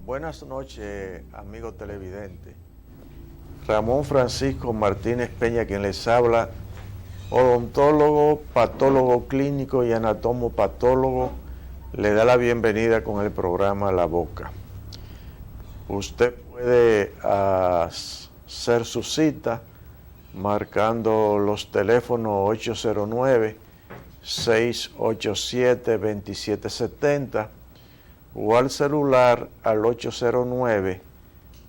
Buenas noches, amigo televidente. Ramón Francisco Martínez Peña, quien les habla, odontólogo, patólogo clínico y anatomopatólogo, le da la bienvenida con el programa La Boca. Usted puede hacer su cita marcando los teléfonos 809-687-2770 o al celular al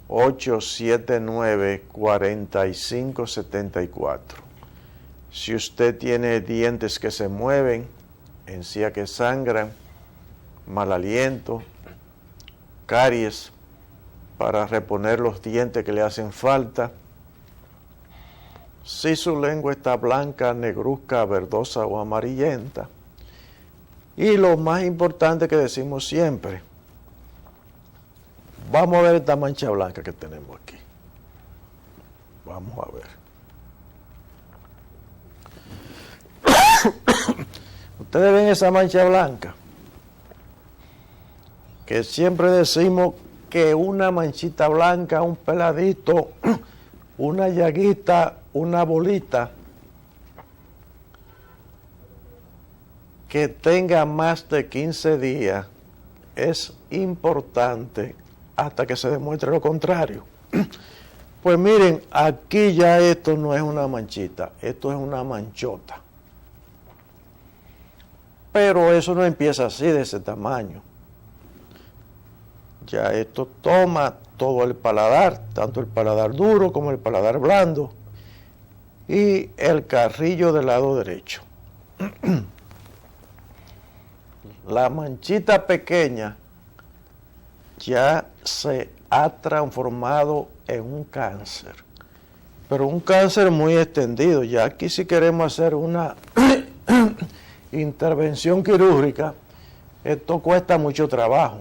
809-879-4574. Si usted tiene dientes que se mueven, encías que sangran, mal aliento, caries, para reponer los dientes que le hacen falta. Si su lengua está blanca, negruzca, verdosa o amarillenta. Y lo más importante que decimos siempre, vamos a ver esta mancha blanca que tenemos aquí. Vamos a ver. Ustedes ven esa mancha blanca, que siempre decimos que una manchita blanca, un peladito, una llaguita, una bolita, que tenga más de 15 días es importante hasta que se demuestre lo contrario. Pues miren, aquí ya esto no es una manchita, esto es una manchota. Pero eso no empieza así, de ese tamaño. Ya esto toma todo el paladar, tanto el paladar duro como el paladar blando, y el carrillo del lado derecho. La manchita pequeña ya se ha transformado en un cáncer, pero un cáncer muy extendido. Ya aquí, si queremos hacer una intervención quirúrgica, esto cuesta mucho trabajo,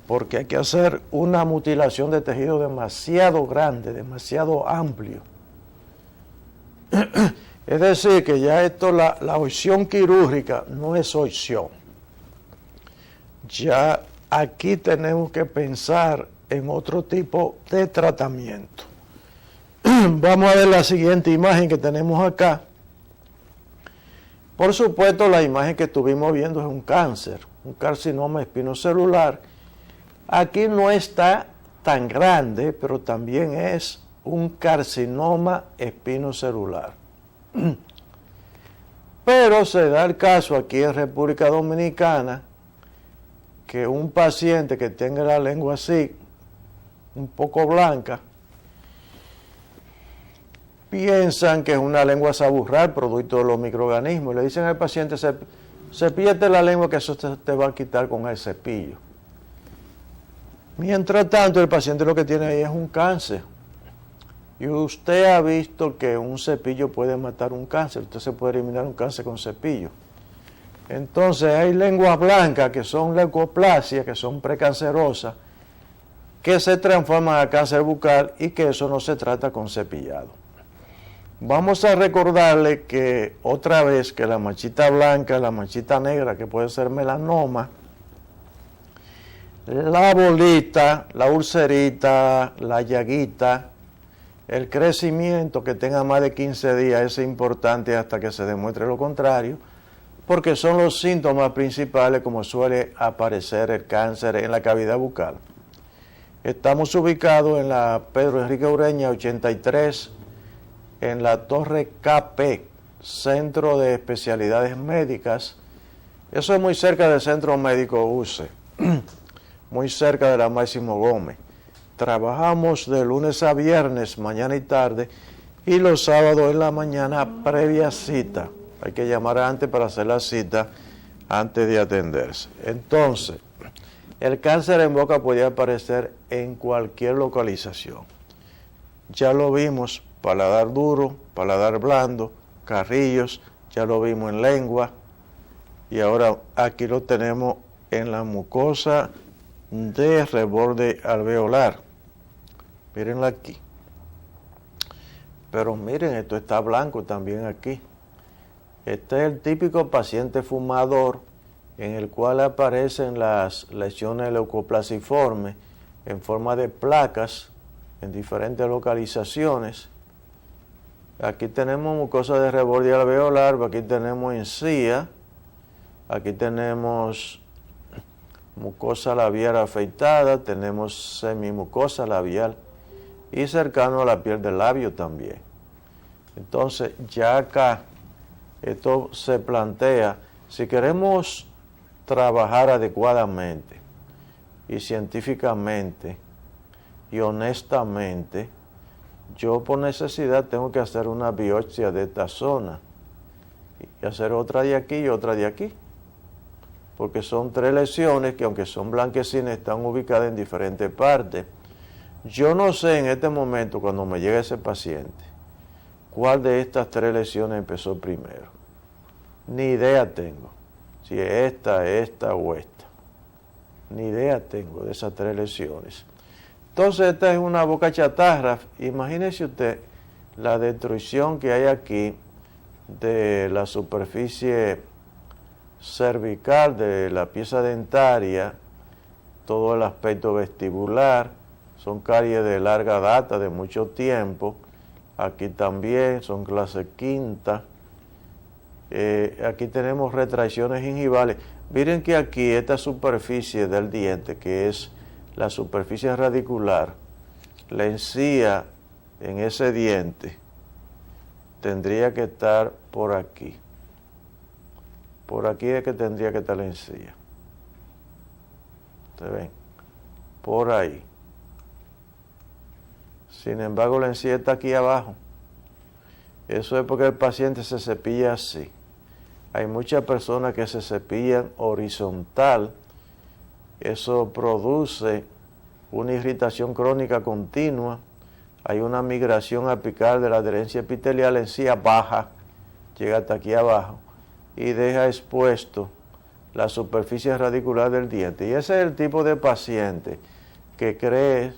porque hay que hacer una mutilación de tejido demasiado grande, demasiado amplio. Es decir, que ya esto, la opción quirúrgica no es opción. Ya aquí tenemos que pensar en otro tipo de tratamiento. Vamos a ver la siguiente imagen que tenemos acá. Por supuesto, la imagen que estuvimos viendo es un cáncer, un carcinoma espinocelular. Aquí no está tan grande, pero también es un carcinoma espinocelular. Pero se da el caso aquí en República Dominicana que un paciente que tenga la lengua así, un poco blanca, piensan que es una lengua saburral, producto de los microorganismos, y le dicen al paciente, cepíllate la lengua que eso te va a quitar con el cepillo. Mientras tanto, el paciente lo que tiene ahí es un cáncer. Y usted ha visto que un cepillo puede matar un cáncer. Usted se puede eliminar un cáncer con cepillo. Entonces hay lenguas blancas que son leucoplasias, que son precancerosas, que se transforman a cáncer bucal y que eso no se trata con cepillado. Vamos a recordarle que otra vez que la manchita blanca, la manchita negra, que puede ser melanoma, la bolita, la ulcerita, la llaguita, el crecimiento que tenga más de 15 días es importante hasta que se demuestre lo contrario, porque son los síntomas principales como suele aparecer el cáncer en la cavidad bucal. Estamos ubicados en la Pedro Enrique Ureña 83, en la Torre KP, Centro de Especialidades Médicas. Eso es muy cerca del Centro Médico UCE, muy cerca de la Máximo Gómez. Trabajamos de lunes a viernes, mañana y tarde, y los sábados en la mañana previa cita. Hay que llamar antes para hacer la cita antes de atenderse. Entonces, el cáncer en boca puede aparecer en cualquier localización. Ya lo vimos, paladar duro, paladar blando, carrillos, ya lo vimos en lengua, y ahora aquí lo tenemos en la mucosa de reborde alveolar. Mírenla aquí. Pero miren, esto está blanco también aquí. Este es el típico paciente fumador en el cual aparecen las lesiones leucoplasiformes en forma de placas en diferentes localizaciones. Aquí tenemos mucosa de reborde alveolar, aquí tenemos encía, aquí tenemos mucosa labial afeitada, tenemos semimucosa labial y cercano a la piel del labio también. Entonces ya acá esto se plantea, si queremos trabajar adecuadamente y científicamente y honestamente, yo por necesidad tengo que hacer una biopsia de esta zona y hacer otra de aquí y otra de aquí, porque son 3 lesiones que, aunque son blanquecinas, están ubicadas en diferentes partes. Yo no sé en este momento, cuando me llegue ese paciente, cuál de estas 3 lesiones empezó primero. Ni idea tengo si es esta o esta. Ni idea tengo de esas 3 lesiones. Entonces esta es una boca chatarra. Imagínese usted la destrucción que hay aquí de la superficie cervical, de la pieza dentaria, todo el aspecto vestibular. Son caries de larga data, de mucho tiempo. Aquí también son clase quinta. Aquí tenemos retracciones gingivales. Miren que aquí esta superficie del diente, que es la superficie radicular, la encía en ese diente tendría que estar por aquí. Por aquí es que tendría que estar la encía. ¿Ustedes ven? Por ahí. Sin embargo, la encía está aquí abajo. Eso es porque el paciente se cepilla así. Hay muchas personas que se cepillan horizontal. Eso produce una irritación crónica continua. Hay una migración apical de la adherencia epitelial, la encía baja, llega hasta aquí abajo y deja expuesto la superficie radicular del diente. Y ese es el tipo de paciente que cree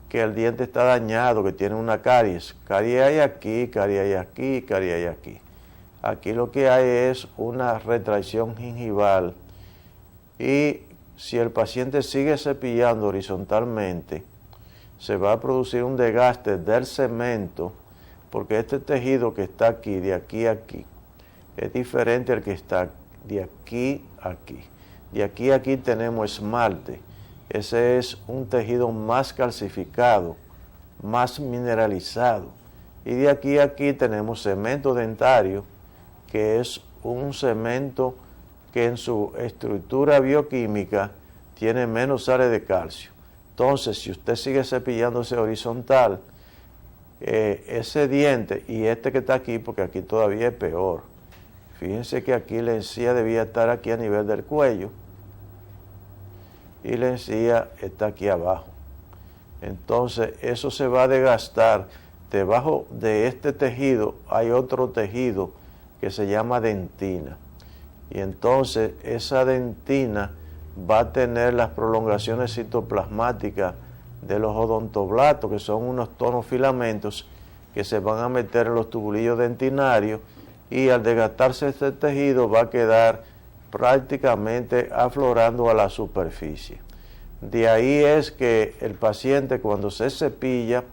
que el diente está dañado, que tiene una caries. Caries hay aquí, caries hay aquí, caries hay aquí. Aquí lo que hay es una retracción gingival y si el paciente sigue cepillando horizontalmente, se va a producir un desgaste del cemento, porque este tejido que está aquí, de aquí a aquí, es diferente al que está de aquí a aquí. De aquí a aquí tenemos esmalte. Ese es un tejido más calcificado, más mineralizado. Y de aquí a aquí tenemos cemento dentario, que es un cemento que en su estructura bioquímica tiene menos sales de calcio. Entonces, si usted sigue cepillándose horizontal, ese diente y este que está aquí, porque aquí todavía es peor. Fíjense que aquí la encía debía estar aquí a nivel del cuello y la encía está aquí abajo. Entonces, eso se va a desgastar. Debajo de este tejido hay otro tejido que se llama dentina. Y entonces esa dentina va a tener las prolongaciones citoplasmáticas de los odontoblastos, que son unos tonos filamentos que se van a meter en los tubulillos dentinarios, y al desgastarse este tejido va a quedar prácticamente aflorando a la superficie. De ahí es que el paciente, cuando se cepilla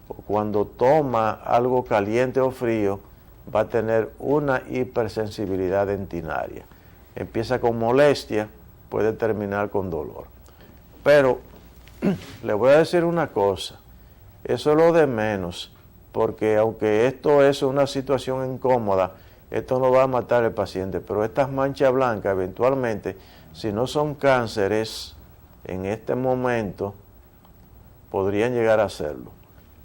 o cuando toma algo caliente o frío, va a tener una hipersensibilidad dentinaria. Empieza con molestia, puede terminar con dolor. Pero le voy a decir una cosa, eso es lo de menos, porque aunque esto es una situación incómoda, esto no va a matar al paciente, pero estas manchas blancas eventualmente, si no son cánceres en este momento, podrían llegar a serlo.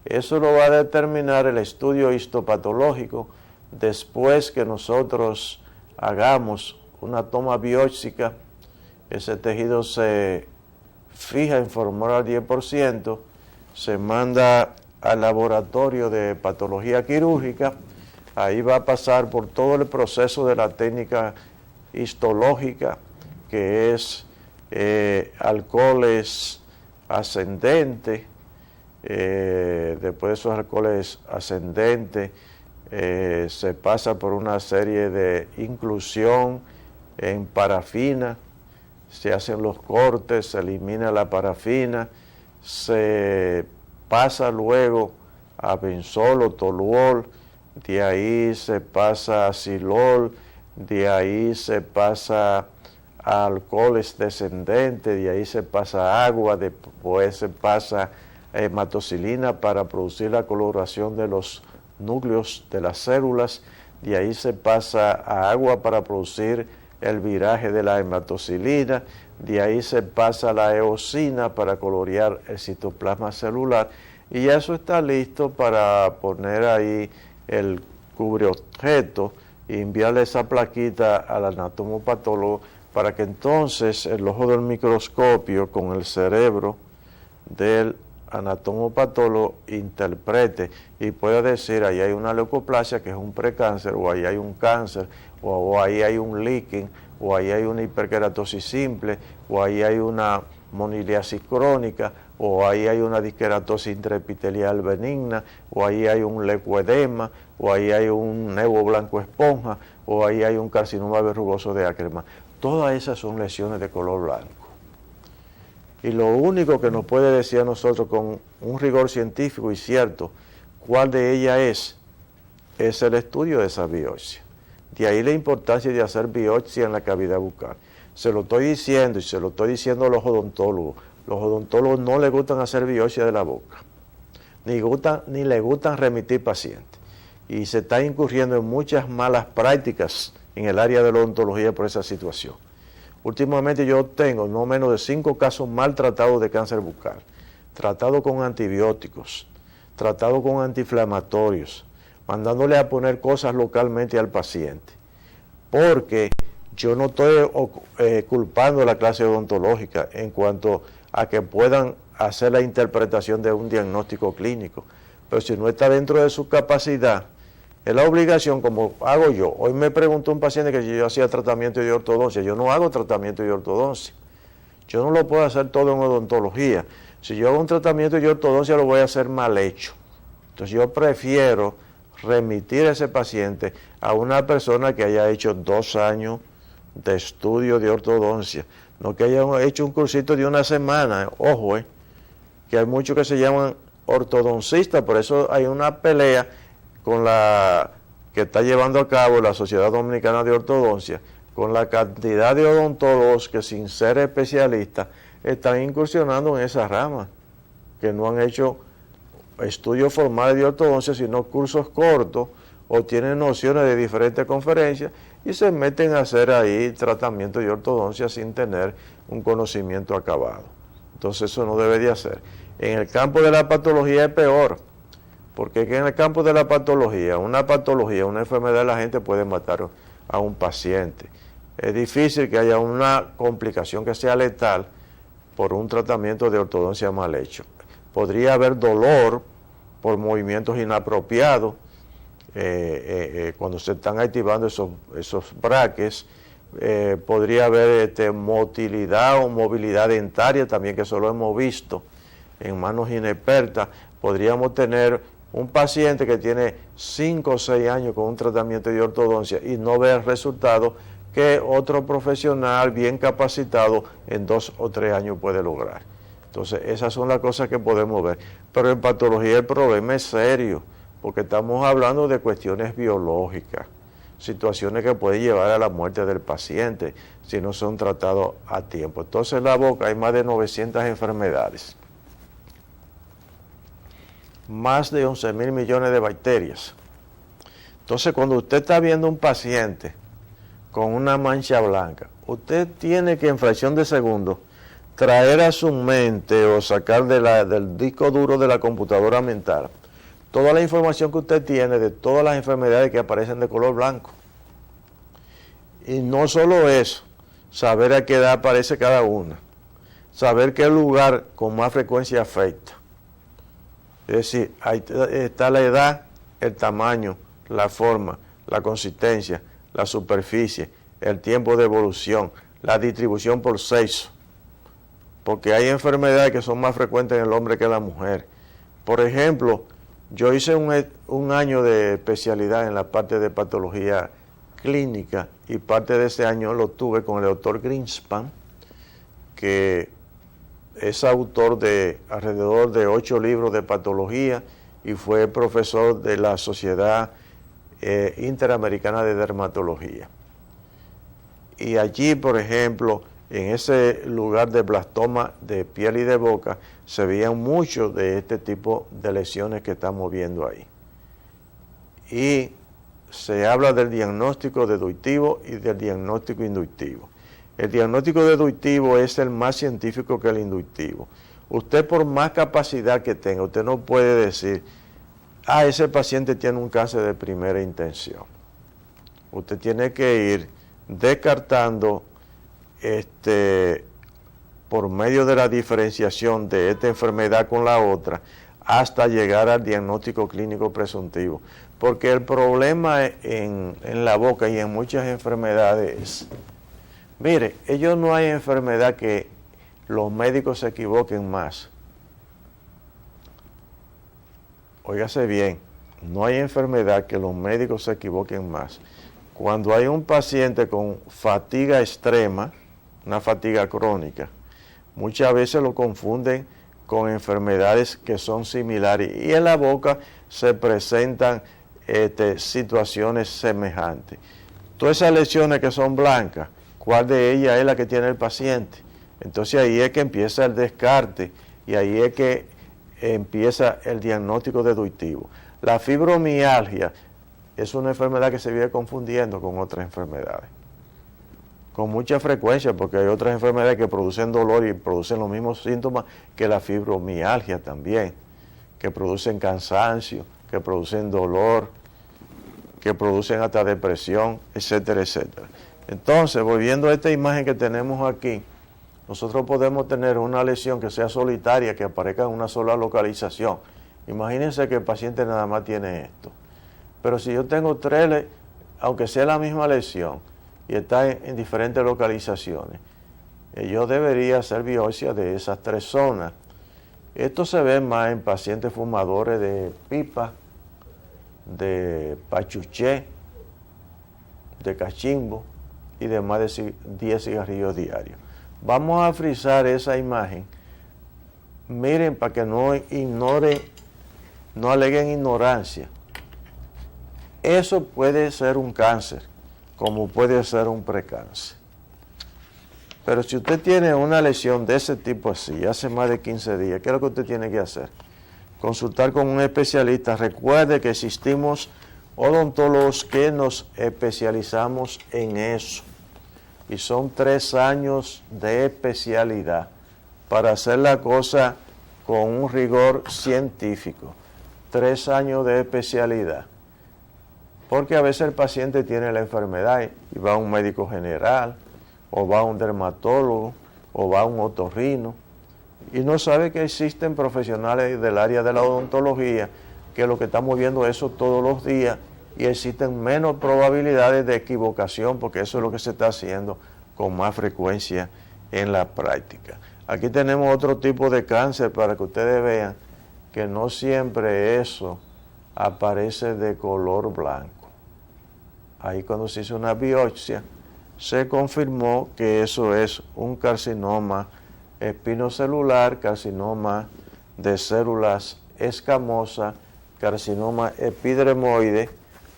Eso lo va a determinar el estudio histopatológico después que nosotros hagamos una toma biópsica. Ese tejido se fija en formol al 10%, se manda al laboratorio de patología quirúrgica, ahí va a pasar por todo el proceso de la técnica histológica, que es alcoholes ascendentes, después de esos alcoholes ascendentes se pasa por una serie de inclusión en parafina, se hacen los cortes, se elimina la parafina, se pasa luego a benzol o toluol, de ahí se pasa a silol, de ahí se pasa a alcoholes descendentes, de ahí se pasa a agua, después se pasa a hematocilina para producir la coloración de los núcleos de las células, de ahí se pasa a agua para producir el viraje de la hematocilina, de ahí se pasa a la eosina para colorear el citoplasma celular, y ya eso está listo para poner ahí el cubreobjeto y enviarle esa plaquita al anatomopatólogo para que entonces el ojo del microscopio con el cerebro del anatomopatólogo interprete y pueda decir ahí hay una leucoplasia que es un precáncer, o ahí hay un cáncer, o ahí hay un leaking, o ahí hay una hiperkeratosis simple, o ahí hay una moniliasis crónica, o ahí hay una disqueratosis intraepitelial benigna, o ahí hay un leucoedema, o ahí hay un nevo blanco esponja, o ahí hay un carcinoma verrugoso de Ackermann. Todas esas son lesiones de color blanco. Y lo único que nos puede decir a nosotros con un rigor científico y cierto cuál de ellas es el estudio de esa biopsia. De ahí la importancia de hacer biopsia en la cavidad bucal. Se lo estoy diciendo y se lo estoy diciendo a los odontólogos. Los odontólogos no les gustan hacer biopsia de la boca, ni les gustan remitir pacientes. Y se está incurriendo en muchas malas prácticas en el área de la odontología por esa situación. Últimamente yo tengo no menos de 5 casos maltratados de cáncer bucal, tratados con antibióticos, tratados con antiinflamatorios, mandándole a poner cosas localmente al paciente, porque yo no estoy culpando a la clase odontológica en cuanto a que puedan hacer la interpretación de un diagnóstico clínico, pero si no está dentro de su capacidad, es la obligación, como hago yo. Hoy me preguntó un paciente que yo hacía tratamiento de ortodoncia. Yo no hago tratamiento de ortodoncia. Yo no lo puedo hacer todo en odontología. Si yo hago un tratamiento de ortodoncia, lo voy a hacer mal hecho. Entonces yo prefiero remitir a ese paciente a una persona que haya hecho 2 años de estudio de ortodoncia, no que haya hecho un cursito de una semana. Ojo, que hay muchos que se llaman ortodoncistas, por eso hay una pelea con la que está llevando a cabo la Sociedad Dominicana de Ortodoncia, con la cantidad de odontólogos que sin ser especialistas están incursionando en esa rama, que no han hecho estudios formales de ortodoncia, sino cursos cortos, o tienen nociones de diferentes conferencias y se meten a hacer ahí tratamiento de ortodoncia sin tener un conocimiento acabado. Entonces eso no debe de hacer. En el campo de la patología es peor, porque en el campo de la patología, una enfermedad, la gente puede matar a un paciente. Es difícil que haya una complicación que sea letal por un tratamiento de ortodoncia mal hecho. Podría haber dolor por movimientos inapropiados, cuando se están activando esos braques, podría haber motilidad o movilidad dentaria también, que eso lo hemos visto en manos inexpertas. Podríamos tener un paciente que tiene 5 o 6 años con un tratamiento de ortodoncia y no ve el resultado que otro profesional bien capacitado en 2 o 3 años puede lograr. Entonces esas son las cosas que podemos ver. Pero en patología el problema es serio, porque estamos hablando de cuestiones biológicas, situaciones que pueden llevar a la muerte del paciente si no son tratados a tiempo. Entonces en la boca hay más de 900 enfermedades, más de 11.000 millones de bacterias. Entonces cuando usted está viendo un paciente con una mancha blanca, usted tiene que en fracción de segundo traer a su mente o sacar del disco duro de la computadora mental toda la información que usted tiene de todas las enfermedades que aparecen de color blanco. Y no solo eso, saber a qué edad aparece cada una, saber qué lugar con más frecuencia afecta. Es decir, ahí está la edad, el tamaño, la forma, la consistencia, la superficie, el tiempo de evolución, la distribución por sexo, porque hay enfermedades que son más frecuentes en el hombre que en la mujer. Por ejemplo, yo hice un año de especialidad en la parte de patología clínica, y parte de ese año lo tuve con el doctor Greenspan, que es autor de alrededor de 8 libros de patología y fue profesor de la Sociedad Interamericana de Dermatología. Y allí, por ejemplo, en ese lugar de blastoma de piel y de boca, se veían muchos de este tipo de lesiones que estamos viendo ahí. Y se habla del diagnóstico deductivo y del diagnóstico inductivo. El diagnóstico deductivo es el más científico que el inductivo. Usted, por más capacidad que tenga, usted no puede decir, ese paciente tiene un cáncer de primera intención. Usted tiene que ir descartando por medio de la diferenciación de esta enfermedad con la otra hasta llegar al diagnóstico clínico presuntivo. Porque el problema en la boca y en muchas enfermedades es, mire, ellos no hay enfermedad que los médicos se equivoquen más. Óigase bien, no hay enfermedad que los médicos se equivoquen más. Cuando hay un paciente con fatiga extrema, una fatiga crónica, muchas veces lo confunden con enfermedades que son similares y en la boca se presentan situaciones semejantes. Todas esas lesiones que son blancas, ¿cuál de ellas es la que tiene el paciente? Entonces ahí es que empieza el descarte y ahí es que empieza el diagnóstico deductivo. La fibromialgia es una enfermedad que se vive confundiendo con otras enfermedades, con mucha frecuencia, porque hay otras enfermedades que producen dolor y producen los mismos síntomas que la fibromialgia también, que producen cansancio, que producen dolor, que producen hasta depresión, etcétera, etcétera. Entonces, volviendo a esta imagen que tenemos aquí, nosotros podemos tener una lesión que sea solitaria, que aparezca en una sola localización. Imagínense que el paciente nada más tiene esto. Pero si yo tengo 3, aunque sea la misma lesión, y está en diferentes localizaciones, yo debería hacer biopsia de esas 3 zonas. Esto se ve más en pacientes fumadores de pipa, de pachuché, de cachimbo y de más de 10 cigarrillos diarios. Vamos a frizar esa imagen. Miren, para que no ignoren, no aleguen ignorancia. Eso puede ser un cáncer, como puede ser un precáncer. Pero si usted tiene una lesión de ese tipo así, hace más de 15 días, ¿qué es lo que usted tiene que hacer? Consultar con un especialista. Recuerde que existimos odontólogos que nos especializamos en eso. Y son 3 años de especialidad para hacer la cosa con un rigor científico. 3 años de especialidad. Porque a veces el paciente tiene la enfermedad y va a un médico general, o va a un dermatólogo, o va a un otorrino, y no sabe que existen profesionales del área de la odontología que lo que estamos viendo eso todos los días y existen menos probabilidades de equivocación porque eso es lo que se está haciendo con más frecuencia en la práctica. Aquí tenemos otro tipo de cáncer para que ustedes vean que no siempre eso aparece de color blanco. Ahí cuando se hizo una biopsia se confirmó que eso es un carcinoma espinocelular, carcinoma de células escamosas, carcinoma epidermoide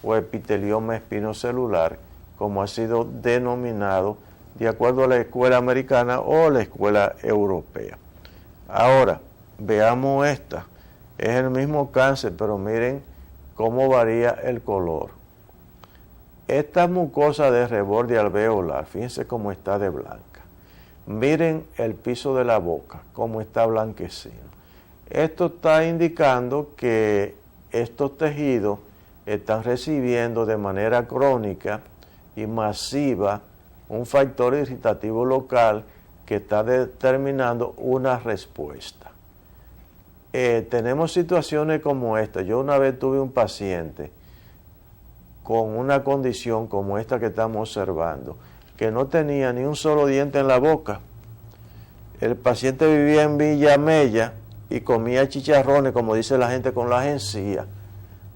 o epitelioma espinocelular, como ha sido denominado de acuerdo a la escuela americana o la escuela europea. Ahora, veamos esta. Es el mismo cáncer, pero miren cómo varía el color. Esta mucosa de reborde alveolar, fíjense cómo está de blanca. Miren el piso de la boca, cómo está blanquecino. Esto está indicando que estos tejidos están recibiendo de manera crónica y masiva un factor irritativo local que está determinando una respuesta. Tenemos situaciones como esta. Yo una vez tuve un paciente con una condición como esta que estamos observando, que no tenía ni un solo diente en la boca. El paciente vivía en Villa Mella y comía chicharrones, como dice la gente, con las encías,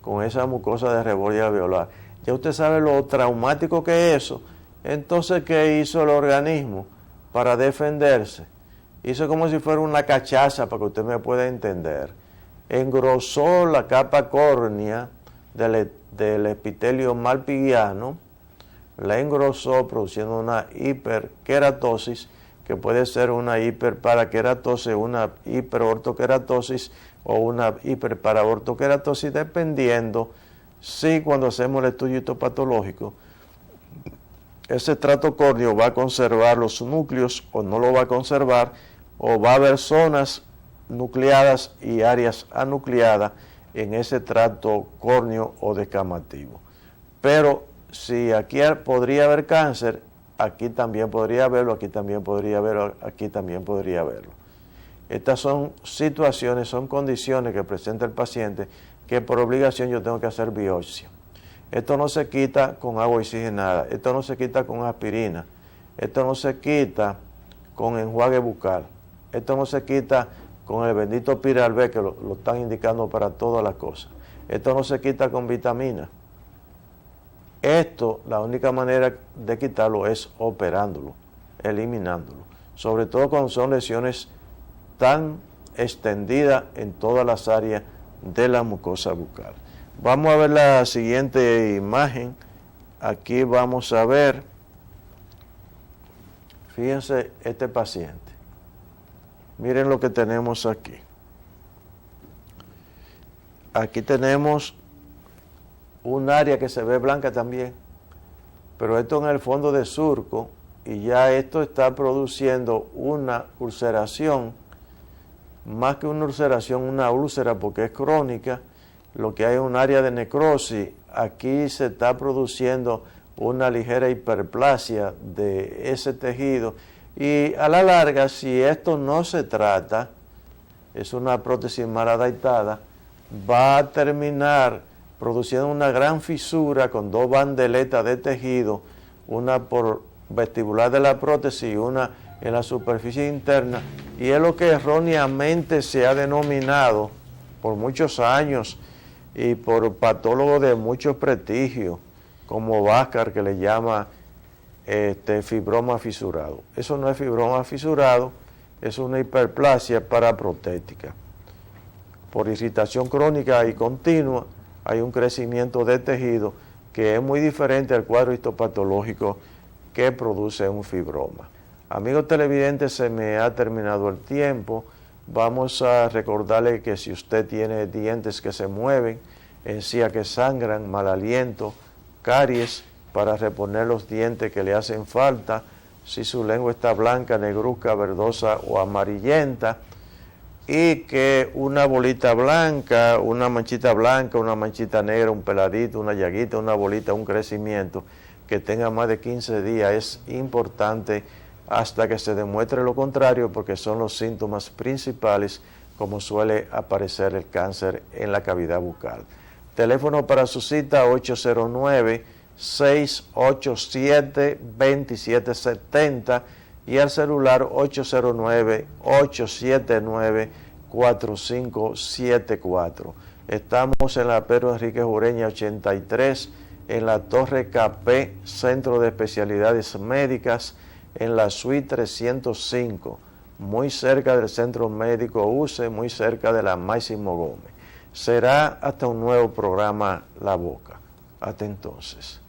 con esa mucosa de reborde alveolar. Ya usted sabe lo traumático que es eso. Entonces, ¿qué hizo el organismo para defenderse? Hizo como si fuera una cachaza, para que usted me pueda entender. Engrosó la capa córnea del epitelio malpighiano, la engrosó produciendo una hiperkeratosis, que puede ser una hiperparakeratosis, una hiperortokeratosis o una hiperparaortokeratosis, dependiendo si cuando hacemos el estudio histopatológico ese trato córneo va a conservar los núcleos o no lo va a conservar, o va a haber zonas nucleadas y áreas anucleadas en ese trato córneo o descamativo. Pero si aquí podría haber cáncer, aquí también podría haberlo, aquí también podría haberlo, aquí también podría haberlo. Estas son situaciones, son condiciones que presenta el paciente que por obligación yo tengo que hacer biopsia. Esto no se quita con agua oxigenada, esto no se quita con aspirina, esto no se quita con enjuague bucal, esto no se quita con el bendito Piral B, que lo están indicando para todas las cosas. Esto no se quita con vitaminas. Esto, la única manera de quitarlo es operándolo, eliminándolo. Sobre todo cuando son lesiones tan extendidas en todas las áreas de la mucosa bucal. Vamos a ver la siguiente imagen. Aquí vamos a ver, fíjense este paciente. Miren lo que tenemos aquí. Aquí tenemos un área que se ve blanca también, pero esto en el fondo de surco, y ya esto está produciendo una ulceración, más que una ulceración, una úlcera, porque es crónica. Lo que hay es un área de necrosis. Aquí se está produciendo una ligera hiperplasia de ese tejido, y a la larga, si esto no se trata, es una prótesis mal adaptada, va a terminar produciendo una gran fisura con dos bandeletas de tejido, una por vestibular de la prótesis y una en la superficie interna, y es lo que erróneamente se ha denominado por muchos años y por patólogos de mucho prestigio, como Váscar, que le llama fibroma fisurado. Eso no es fibroma fisurado, es una hiperplasia paraprotética. Por irritación crónica y continua hay un crecimiento de tejido que es muy diferente al cuadro histopatológico que produce un fibroma. Amigos televidentes, se me ha terminado el tiempo. Vamos a recordarle que si usted tiene dientes que se mueven, encías que sangran, mal aliento, caries, para reponer los dientes que le hacen falta, si su lengua está blanca, negruzca, verdosa o amarillenta, y que una bolita blanca, una manchita negra, un peladito, una llaguita, una bolita, un crecimiento que tenga más de 15 días es importante hasta que se demuestre lo contrario, porque son los síntomas principales como suele aparecer el cáncer en la cavidad bucal. Teléfono para su cita 809-687-2770 y al celular 809-879-4574. Estamos en la Pedro Enrique Ureña 83, en la Torre KP, Centro de Especialidades Médicas, en la suite 305, muy cerca del Centro Médico UCE, muy cerca de la Máximo Gómez. Será hasta un nuevo programa La Boca. Hasta entonces.